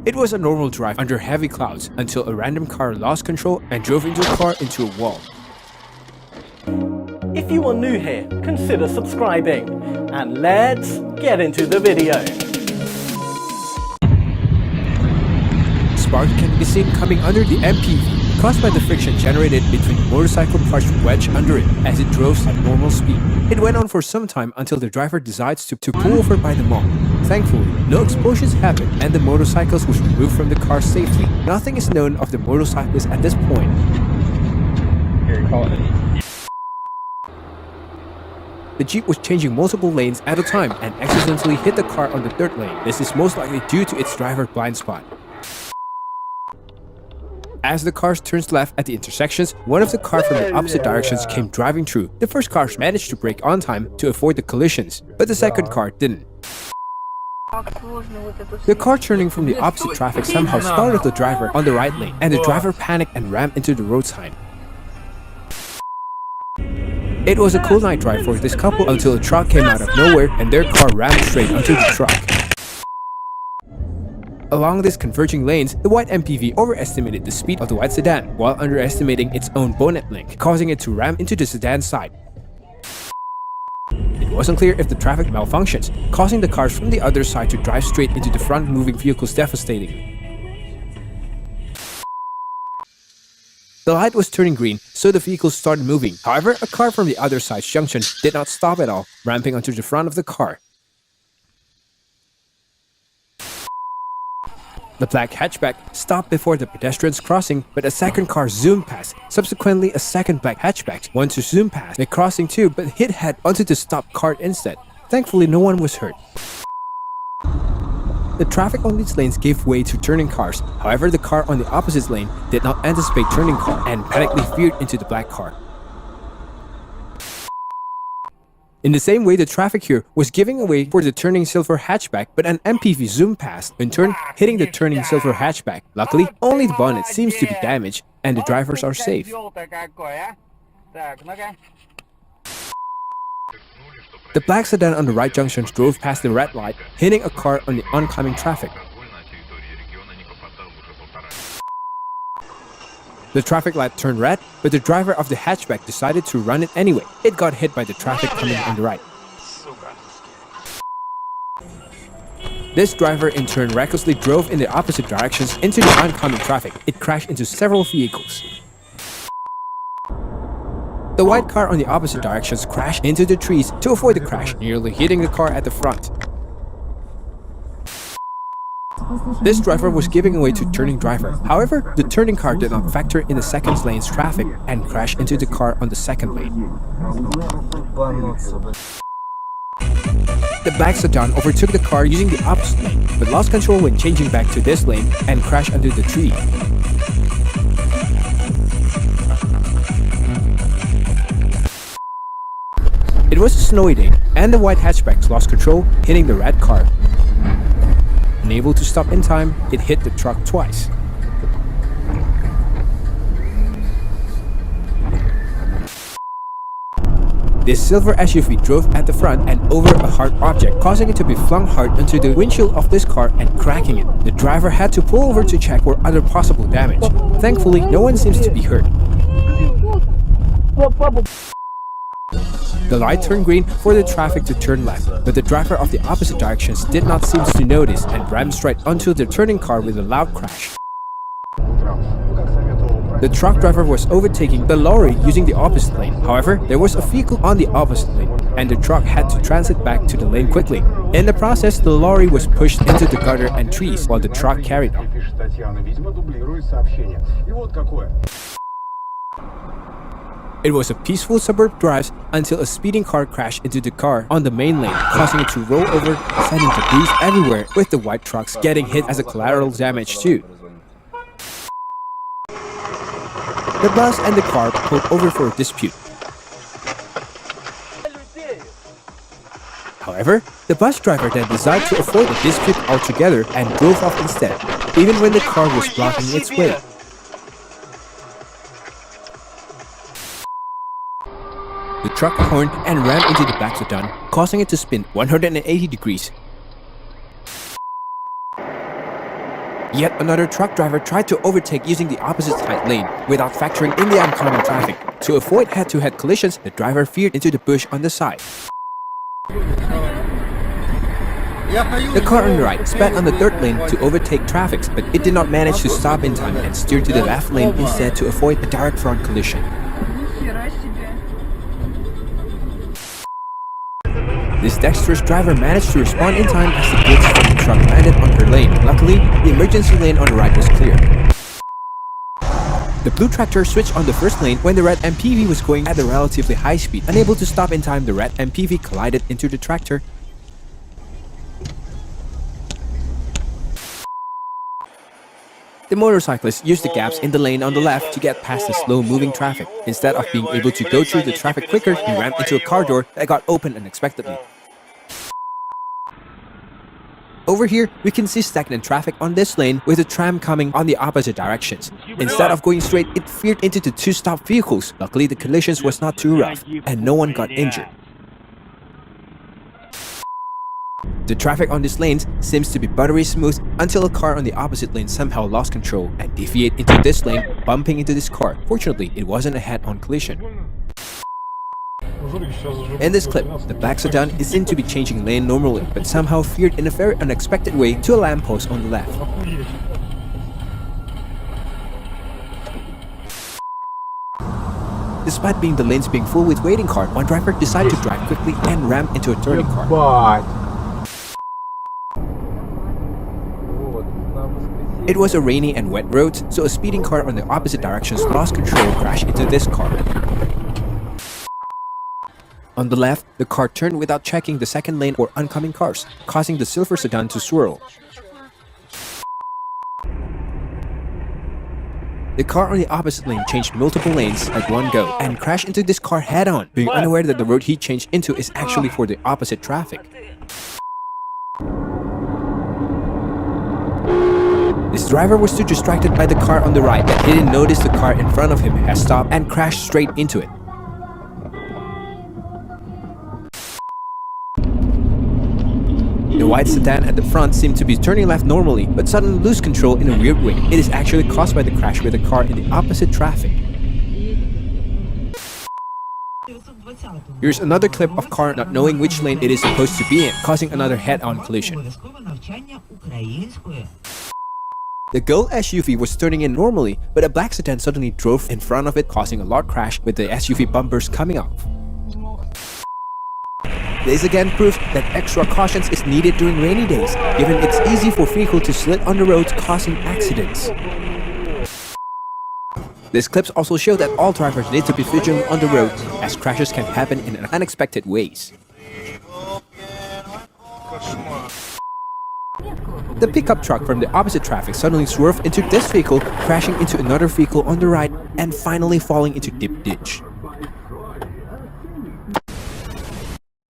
It was a normal drive under heavy clouds until a random car lost control and drove into a car into a wall. If you are new here, consider subscribing. And let's get into the video. Spark can be seen coming under the MPV, caused by the friction generated between the motorcycle parts wedged under it as it drove at normal speed. It went on for some time until the driver decides to pull over by the mall. Thankfully, no explosions happened and the motorcycles was removed from the car safely. Nothing is known of the motorcyclist at this point. The Jeep was changing multiple lanes at a time and accidentally hit the car on the third lane. This is most likely due to its driver blind spot. As the car turns left at the intersections, one of the cars from the opposite directions came driving through. The first car managed to brake on time to avoid the collisions, but the second car didn't. The car turning from the opposite traffic somehow startled the driver on the right lane, and the driver panicked and rammed into the road sign. It was a cool night drive for this couple until a truck came out of nowhere and their car rammed straight onto the truck. Along these converging lanes, the white MPV overestimated the speed of the white sedan while underestimating its own bonnet length, causing it to ram into the sedan's side. It wasn't clear if the traffic malfunctions, causing the cars from the other side to drive straight into the front moving vehicles devastatingly. The light was turning green, so the vehicles started moving. However, a car from the other side's junction did not stop at all, ramping onto the front of the car. The black hatchback stopped before the pedestrians crossing, but a second car zoomed past. Subsequently, a second black hatchback wanted to zoom past the crossing too, but hit head onto the stopped car instead. Thankfully, no one was hurt. The traffic on these lanes gave way to turning cars. However, the car on the opposite lane did not anticipate turning car and panically veered into the black car. In the same way, the traffic here was giving way for the turning silver hatchback, but an MPV zoomed past, in turn hitting the turning silver hatchback. Luckily, only the bonnet seems to be damaged, and the drivers are safe. The black sedan on the right junction drove past the red light, hitting a car on the oncoming traffic. The traffic light turned red, but the driver of the hatchback decided to run it anyway. It got hit by the traffic coming on the right. This driver in turn recklessly drove in the opposite directions into the oncoming traffic. It crashed into several vehicles. The white car on the opposite directions crashed into the trees to avoid the crash, nearly hitting the car at the front. This driver was giving way to turning driver. However, the turning car did not factor in the second lane's traffic and crashed into the car on the second lane. The black sedan overtook the car using the opposite lane, but lost control when changing back to this lane and crashed under the tree. It was a snowy day, and the white hatchback lost control, hitting the red car. Unable to stop in time, it hit the truck twice. This silver SUV drove at the front and over a hard object, causing it to be flung hard into the windshield of this car and cracking it. The driver had to pull over to check for other possible damage. Thankfully, no one seems to be hurt. The light turned green for the traffic to turn left, but the driver of the opposite directions did not seem to notice and rammed straight onto the turning car with a loud crash. The truck driver was overtaking the lorry using the opposite lane. However, there was a vehicle on the opposite lane, and the truck had to transit back to the lane quickly. In the process, the lorry was pushed into the gutter and trees while the truck carried on. It was a peaceful suburb drive until a speeding car crashed into the car on the main lane, causing it to roll over, sending debris everywhere, with the white trucks getting hit as a collateral damage too. The bus and the car pulled over for a dispute. However, the bus driver then decided to avoid the dispute altogether and drove off instead, even when the car was blocking its way. The truck horned and rammed into the black sedan, causing it to spin 180 degrees. Yet another truck driver tried to overtake using the opposite side lane without factoring in the oncoming traffic. To avoid head-to-head collisions, the driver veered into the bush on the side. The car on the right sped on the third lane to overtake traffic, but it did not manage to stop in time and steered to the left lane instead to avoid a direct front collision. This dexterous driver managed to respond in time as the goods from the truck landed on her lane. Luckily, the emergency lane on the right was clear. The blue tractor switched on the first lane when the red MPV was going at a relatively high speed. Unable to stop in time, the red MPV collided into the tractor. The motorcyclist used the gaps in the lane on the left to get past the slow-moving traffic. Instead of being able to go through the traffic quicker, he rammed into a car door that got open unexpectedly. Over here, we can see stagnant traffic on this lane with a tram coming on the opposite directions. Instead of going straight, it veered into the two stopped vehicles. Luckily, the collisions was not too rough, and no one got injured. The traffic on these lanes seems to be buttery smooth until a car on the opposite lane somehow lost control and deviated into this lane, bumping into this car. Fortunately, it wasn't a head-on collision. In this clip, the black sedan is seen to be changing lane normally, but somehow veered in a very unexpected way to a lamppost on the left. Despite the lanes being full with waiting cars, one driver decided to drive quickly and ram into a turning car. It was a rainy and wet road, so a speeding car on the opposite directions lost control and crashed into this car. On the left, the car turned without checking the second lane or oncoming cars, causing the silver sedan to swirl. The car on the opposite lane changed multiple lanes at one go and crashed into this car head-on, being unaware that the road he changed into is actually for the opposite traffic. This driver was too distracted by the car on the right that he didn't notice the car in front of him had stopped and crashed straight into it. The white sedan at the front seemed to be turning left normally, but suddenly lose control in a weird way. It is actually caused by the crash with a car in the opposite traffic. Here's another clip of car not knowing which lane it is supposed to be in, causing another head-on collision. The gold SUV was turning in normally, but a black sedan suddenly drove in front of it, causing a large crash with the SUV bumpers coming off. This again proves that extra caution is needed during rainy days, given it's easy for vehicles to slip on the roads, causing accidents. These clips also show that all drivers need to be vigilant on the road, as crashes can happen in unexpected ways. The pickup truck from the opposite traffic suddenly swerved into this vehicle, crashing into another vehicle on the right and finally falling into deep ditch.